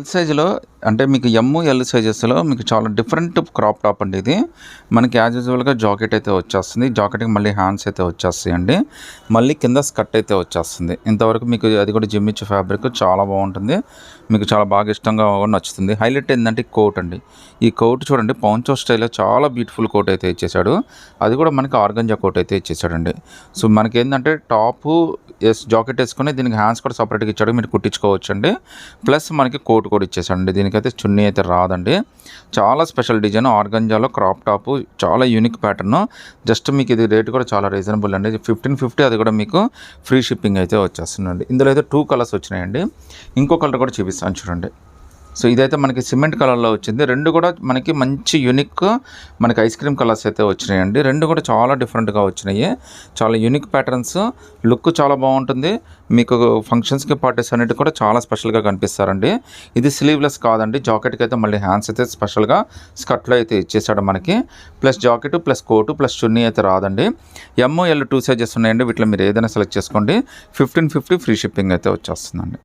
L సైజులో అంటే మీకు ఎమ్, ఎల్ సైజెస్‌లో మీకు చాలా డిఫరెంట్ క్రాప్ టాప్ అండి ఇది. మనకి యాజ్ యూజువల్‌గా జాకెట్ అయితే వచ్చేస్తుంది. జాకెట్‌కి మళ్ళీ హ్యాండ్స్ అయితే వచ్చేస్తాయండి. మళ్ళీ కింద స్కర్ట్ అయితే వచ్చేస్తుంది. ఇంతవరకు మీకు అది కూడా జిమ్మిచ్ ఫ్యాబ్రిక్ చాలా బాగుంటుంది. మీకు చాలా బాగా ఇష్టంగా నచ్చుతుంది. హైలైట్ ఏంటంటే కోట్ అండి. ఈ కోట్ చూడండి పౌంచో స్టైల్‌లో చాలా బ్యూటిఫుల్ కోట్ అయితే ఇచ్చేసాడు. అది కూడా మనకి ఆర్గంజా కోట్ అయితే ఇచ్చేసాడండి. సో మనకేందంటే టాపు జాకెట్ వేసుకొని దీనికి హ్యాండ్స్ కూడా సపరేట్‌గా ఇచ్చాడు. మీరు కుట్టించుకోవచ్చండి. ప్లస్ మనకి కోట్ కూడా ఇచ్చేసాడండి. దీనికైతే చున్నీ అయితే రాదండి. చాలా స్పెషల్ డిజైన్ ఆర్గంజాలో క్రాప్ టాప్ చాలా యూనిక్ ప్యాటర్న్. జస్ట్ మీకు ఇది రేట్ కూడా చాలా రీజనబుల్ అండి. 1550 అది కూడా మీకు ఫ్రీ షిప్పింగ్ అయితే వచ్చేస్తుందండి. ఇందులో అయితే 2 కలర్స్ వచ్చినాయండి. ఇంకో కలర్ కూడా చూపిస్తాను చూడండి. సో ఇదైతే మనకి సిమెంట్ కలర్లో వచ్చింది. రెండు కూడా మనకి మంచి యూనిక్ మనకి ఐస్ క్రీమ్ కలర్స్ అయితే వచ్చినాయండి. రెండు కూడా చాలా డిఫరెంట్గా వచ్చినాయి. చాలా యూనిక్ ప్యాటర్న్స్, లుక్ చాలా బాగుంటుంది. మీకు ఫంక్షన్స్కి పార్టీస్ అన్నిటి కూడా చాలా స్పెషల్గా కనిపిస్తారండి. ఇది స్లీవ్లెస్ కాదండి. జాకెట్కి అయితే మళ్ళీ హ్యాండ్స్ అయితే స్పెషల్గా స్కర్ట్లో అయితే ఇచ్చేసాడు మనకి. Plus jacket plus coat plus chunni అయితే రాదండి. ఎమ్, ఎల్ 2 సైజెస్ ఉన్నాయండి. వీటిలో మీరు ఏదైనా సెలెక్ట్ చేసుకోండి. 1550 ఫ్రీ షిప్పింగ్ అయితే వచ్చేస్తుందండి.